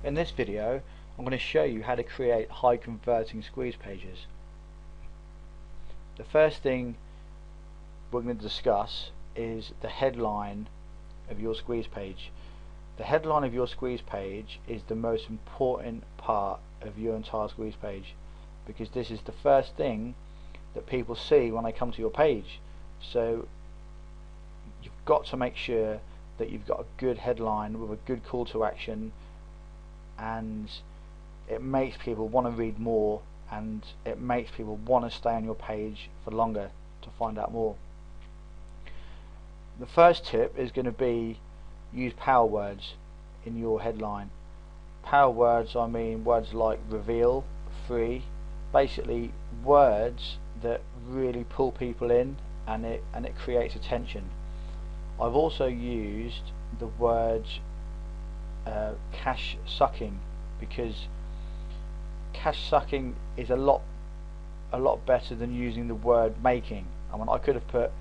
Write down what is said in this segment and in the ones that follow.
In this video I'm going to show you how to create high converting squeeze pages. The first thing we're going to discuss is the headline of your squeeze page. The headline of your squeeze page is the most important part of your entire squeeze page, because this is the first thing that people see when they come to your page. So you've got to make sure that you've got a good headline with a good call to action, and it makes people want to read more, and it makes people want to stay on your page for longer to find out more. The first tip is going to be use power words in your headline. Power words, I mean words like reveal, free, basically words that really pull people in, and it creates attention. I've also used the words cash sucking, because cash sucking is a lot better than using the word making. I mean, I could have put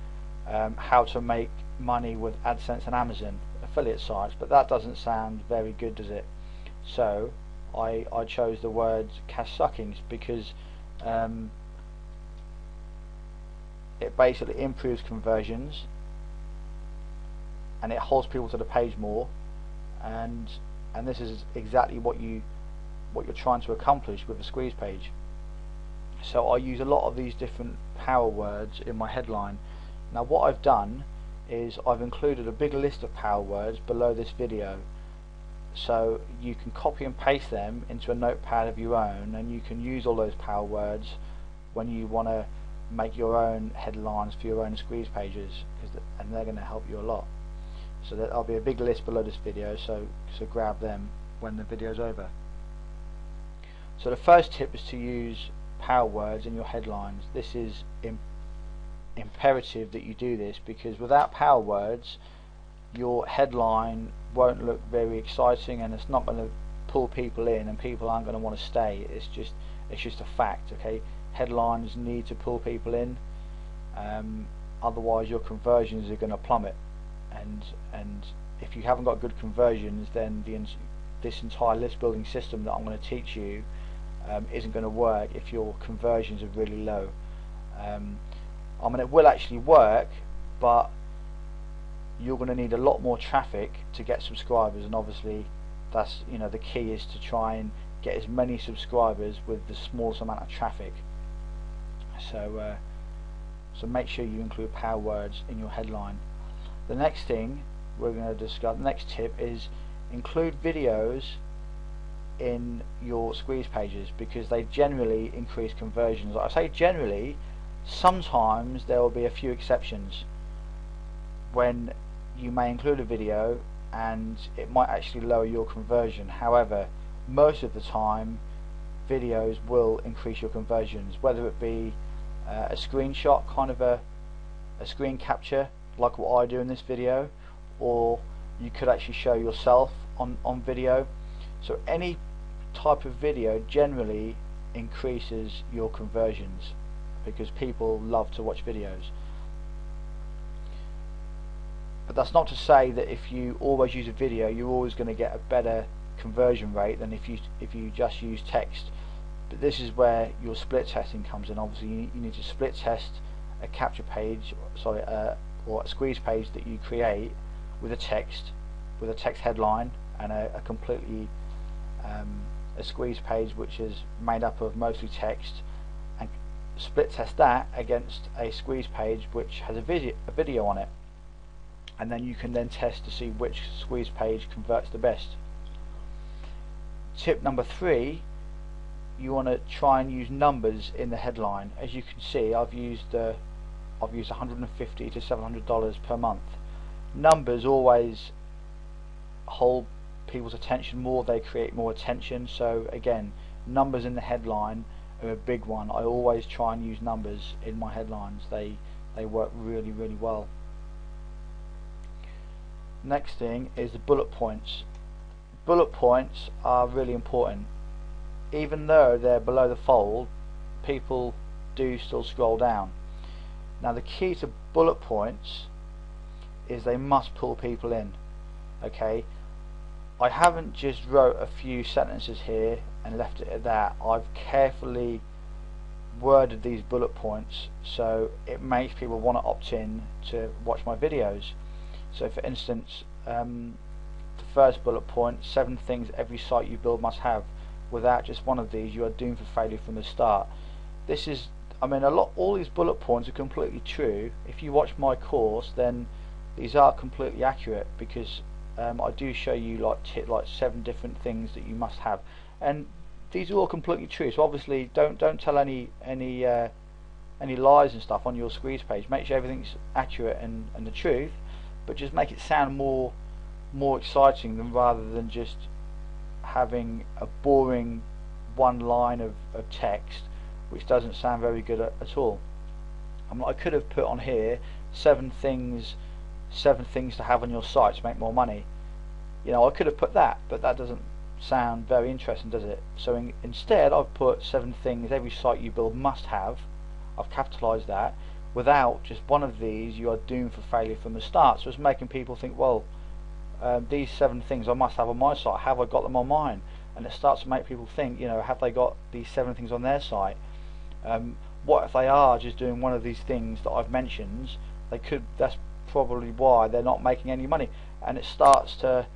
how to make money with AdSense and Amazon affiliate sites, but that doesn't sound very good, does it? So I chose the words cash suckings because it basically improves conversions and it holds people to the page more, and this is exactly what you're trying to accomplish with a squeeze page. So I use a lot of these different power words in my headline. Now what I've done is I've included a big list of power words below this video, so you can copy and paste them into a notepad of your own, and you can use all those power words when you want to make your own headlines for your own squeeze pages, and they're going to help you a lot. So there'll be a big list below this video, so grab them when the video's over. So the first tip is to use power words in your headlines. This is imperative that you do this, because without power words your headline won't look very exciting, and it's not going to pull people in, and people aren't going to want to stay. It's just a fact. Okay, headlines need to pull people in, otherwise your conversions are going to plummet, and if you haven't got good conversions, then this entire list building system that I'm going to teach you isn't going to work if your conversions are really low. I mean, it will actually work, but you're going to need a lot more traffic to get subscribers, and obviously that's, the key is to try and get as many subscribers with the smallest amount of traffic. So make sure you include power words in your headline. The next thing we're going to discuss, the next tip, is include videos in your squeeze pages, because they generally increase conversions. Like I say generally, sometimes there will be a few exceptions when you may include a video and it might actually lower your conversion. However, most of the time videos will increase your conversions, whether it be a screenshot, kind of a screen capture like what I do in this video, or you could actually show yourself on video. So any type of video generally increases your conversions, because people love to watch videos. But that's not to say that if you always use a video you're always going to get a better conversion rate than if you just use text. But this is where your split testing comes in. Obviously you need to split test a capture page, or a squeeze page that you create with a text headline, and a completely a squeeze page which is made up of mostly text, and split test that against a squeeze page which has a video on it, and then you can then test to see which squeeze page converts the best. Tip number 3, you want to try and use numbers in the headline. As you can see, I've used $150 to $700 per month. Numbers always hold people's attention more, they create more attention. So again, numbers in the headline are a big one. I always try and use numbers in my headlines. They work really well. Next thing is the bullet points. Bullet points are really important. Even though they're below the fold, people do still scroll down. Now the key to bullet points is they must pull people in. Okay, I haven't just wrote a few sentences here and left it at that. I've carefully worded these bullet points so it makes people want to opt in to watch my videos. So for instance, the first bullet point, 7 things every site you build must have. Without just one of these, you are doomed for failure from the start. This is, I mean, all these bullet points are completely true. If you watch my course, then these are completely accurate, because I do show you like 7 different things that you must have, and these are all completely true. So obviously don't tell any lies and stuff on your squeeze page. Make sure everything's accurate and the truth, but just make it sound more exciting than rather than just having a boring one line of text which doesn't sound very good at all. I could have put on here 7 things to have on your site to make more money. You know, I could have put that, but that doesn't sound very interesting, does it? So instead I've put 7 things every site you build must have. I've capitalised that. Without just one of these, you are doomed for failure from the start. So it's making people think, well, these 7 things I must have on my site, have I got them on mine? And it starts to make people think, you know, have they got these 7 things on their site? What if they are just doing one of these things that I've mentioned? They could. That's probably why they're not making any money. And it starts to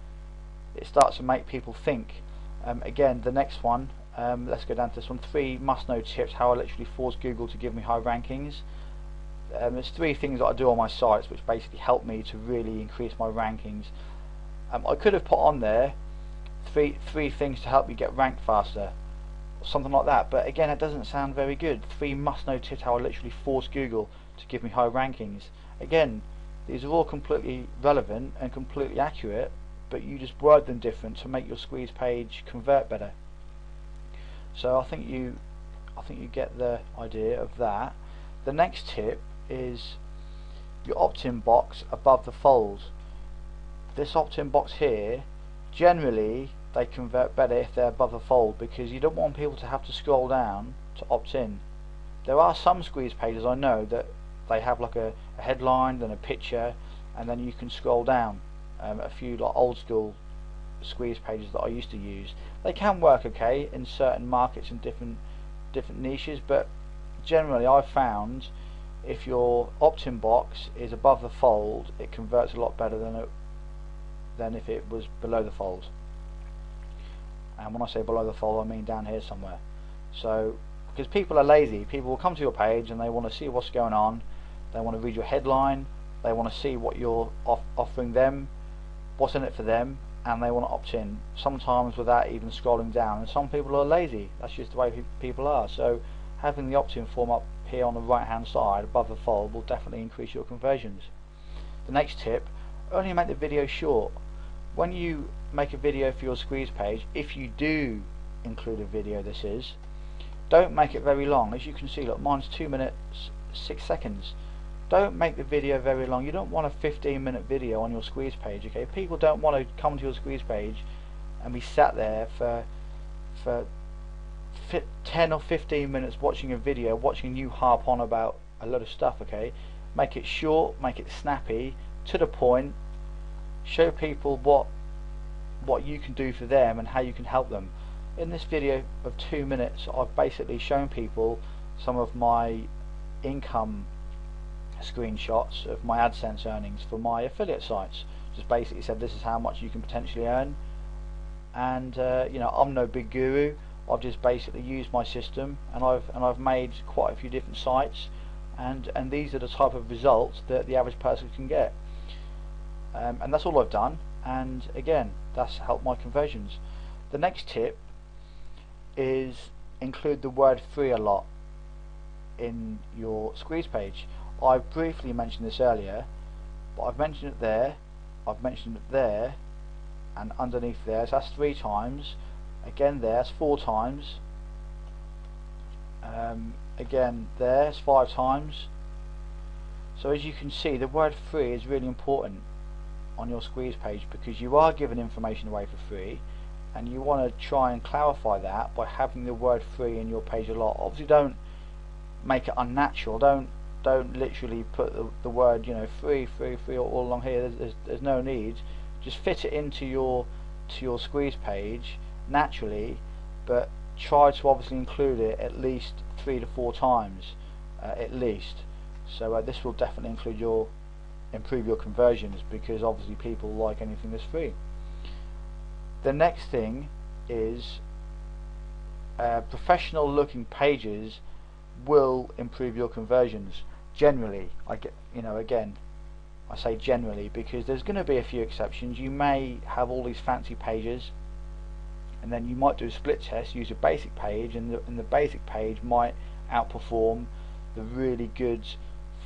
make people think. Again, the next one, let's go down to this one. 3 must-know tips how I literally force Google to give me high rankings. There's 3 things that I do on my sites which basically help me to really increase my rankings. I could have put on there three things to help you get ranked faster, or something like that, but again, it doesn't sound very good. 3 must-know tips how I literally force Google to give me high rankings. Again, these are all completely relevant and completely accurate, but you just word them different to make your squeeze page convert better. So I think you get the idea of that. The next tip is your opt-in box above the fold. This opt-in box here, generally they convert better if they're above the fold, because you don't want people to have to scroll down to opt in. There are some squeeze pages I know that they have like a headline, then a picture, and then you can scroll down. A few like old school squeeze pages that I used to use, they can work okay in certain markets and different niches, but generally I've found if your opt-in box is above the fold, it converts a lot better than if it was below the fold. And when I say below the fold, I mean down here somewhere. So because people are lazy, people will come to your page and they want to see what's going on, they want to read your headline, they want to see what you're offering them, what's in it for them, and they want to opt in, sometimes without even scrolling down. And some people are lazy, that's just the way people are. So having the opt-in form up here on the right hand side above the fold will definitely increase your conversions. The next tip, only make the video short. When you make a video for your squeeze page, if you do include a video, this is, don't make it very long. As you can see, look, mine's 2 minutes 6 seconds. Don't make the video very long. You don't want a 15-minute video on your squeeze page, okay? People don't want to come to your squeeze page and be sat there for 10 or 15 minutes watching a video, watching you harp on about a lot of stuff, okay? Make it short, make it snappy, to the point, show people what you can do for them and how you can help them. In this video of 2 minutes, I've basically shown people some of my income screenshots of my AdSense earnings for my affiliate sites. Just basically said this is how much you can potentially earn, and you know, I'm no big guru. I've just basically used my system, and I've made quite a few different sites, and these are the type of results that the average person can get, and that's all I've done, and again, that's helped my conversions. The next tip is include the word free a lot in your squeeze page. I briefly mentioned this earlier, but I've mentioned it there, I've mentioned it there, and underneath there, so that's 3 times. Again there, that's 4 times. Again there, it's 5 times. So as you can see, the word free is really important on your squeeze page, because you are giving information away for free, and you want to try and clarify that by having the word free in your page a lot. Obviously don't make it unnatural, don't literally put the word, you know, free all along here. There's no need. Just fit it into your to your squeeze page naturally, but try to obviously include it at least 3 to 4 times at least. So this will definitely improve your conversions, because obviously people like anything that's free. The next thing is professional looking pages will improve your conversions generally. Again, I say generally because there's going to be a few exceptions. You may have all these fancy pages, and then you might do a split test, use a basic page, and the basic page might outperform the really good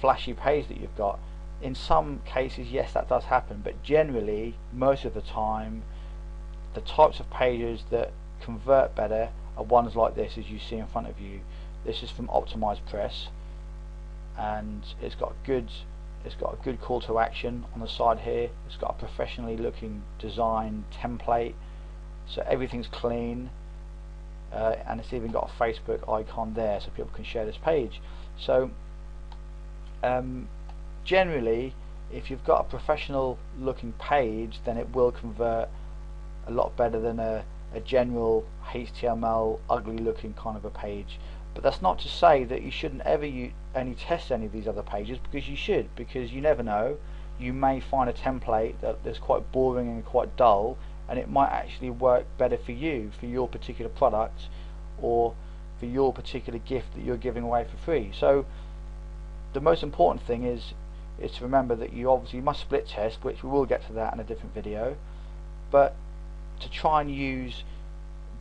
flashy page that you've got. In some cases, yes, that does happen, but generally, most of the time, the types of pages that convert better are ones like this, as you see in front of you. This is from Optimized Press, and it's got a good call to action on the side here. It's got a professionally looking design template, so everything's clean, and it's even got a Facebook icon there so people can share this page. So generally, if you've got a professional looking page, then it will convert a lot better than a general HTML ugly looking kind of a page. But that's not to say that you shouldn't ever only test any of these other pages, because you should, because you never know, you may find a template that's quite boring and quite dull, and it might actually work better for you, for your particular product, or for your particular gift that you're giving away for free. So the most important thing is to remember that you obviously must split test, which we will get to that in a different video, but to try and use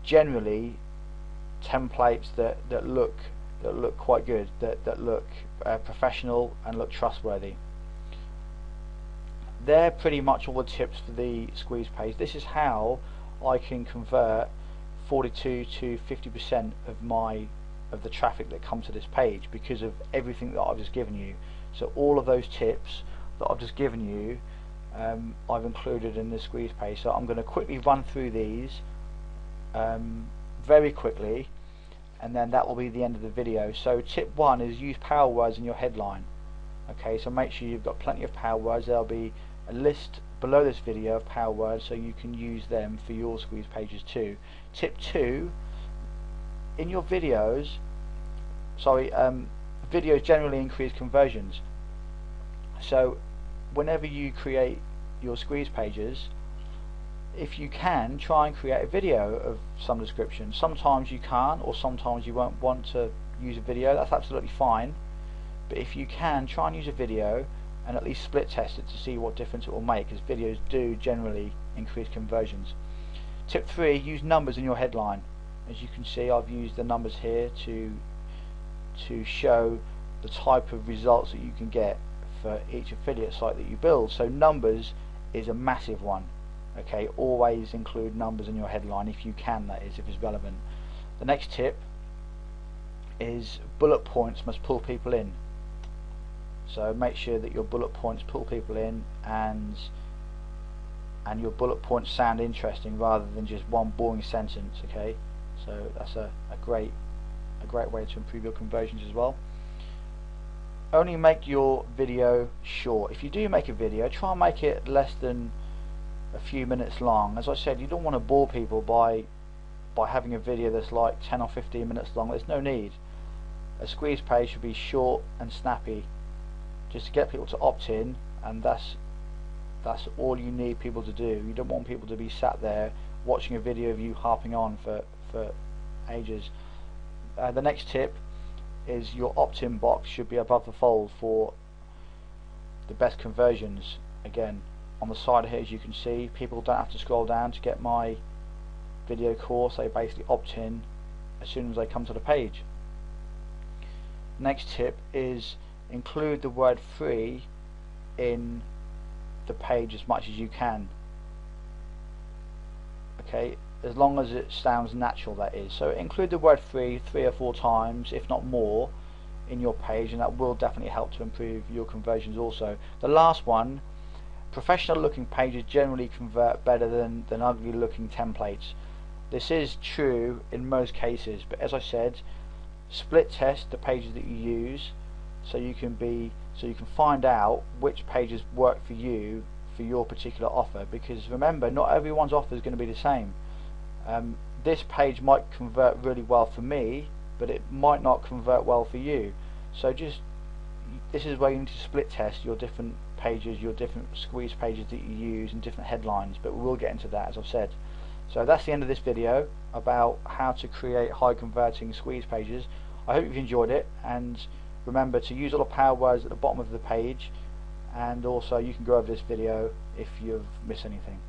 generally templates that look quite good, that look professional and look trustworthy. They're pretty much all the tips for the squeeze page. This is how I can convert 42 to 50% of the traffic that comes to this page, because of everything that I've just given you. So all of those tips that I've just given you, I've included in the squeeze page. So I'm going to quickly run through these very quickly, and then that will be the end of the video. So tip 1 is use power words in your headline. Okay, so make sure you've got plenty of power words. There'll be a list below this video of power words, so you can use them for your squeeze pages too. Tip 2, in your videos, videos generally increase conversions. So whenever you create your squeeze pages, if you can, try and create a video of some description. Sometimes you can't, or sometimes you won't want to use a video. That's absolutely fine, but if you can, try and use a video and at least split test it to see what difference it will make, because videos do generally increase conversions. Tip 3, use numbers in your headline. As you can see, I've used the numbers here to show the type of results that you can get for each affiliate site that you build. So numbers is a massive one. Okay, always include numbers in your headline if you can, that is, if it's relevant. The next tip is bullet points must pull people in. So make sure that your bullet points pull people in, and your bullet points sound interesting rather than just one boring sentence. Okay, so that's a great way to improve your conversions as well. Only make your video short. If you do make a video, try and make it less than a few minutes long. As I said, you don't want to bore people by having a video that's like 10 or 15 minutes long. There's no need. A squeeze page should be short and snappy, just to get people to opt in, and that's all you need people to do. You don't want people to be sat there watching a video of you harping on for ages. The next tip is your opt-in box should be above the fold for the best conversions. Again, on the side here, as you can see, people don't have to scroll down to get my video course. They basically opt in as soon as they come to the page. Next tip is include the word free in the page as much as you can. Okay, as long as it sounds natural, that is. So include the word free 3 or 4 times, if not more, in your page, and that will definitely help to improve your conversions also. The last one, professional looking pages generally convert better than ugly looking templates. This is true in most cases, but as I said, split test the pages that you use so you can find out which pages work for you for your particular offer, because remember, not everyone's offer is going to be the same. This page might convert really well for me, but it might not convert well for you. So this is where you need to split test your different pages, your different squeeze pages that you use, and different headlines, but we will get into that, as I've said. So that's the end of this video about how to create high converting squeeze pages. I hope you've enjoyed it, and remember to use all the power words at the bottom of the page, and also you can go over this video if you've missed anything.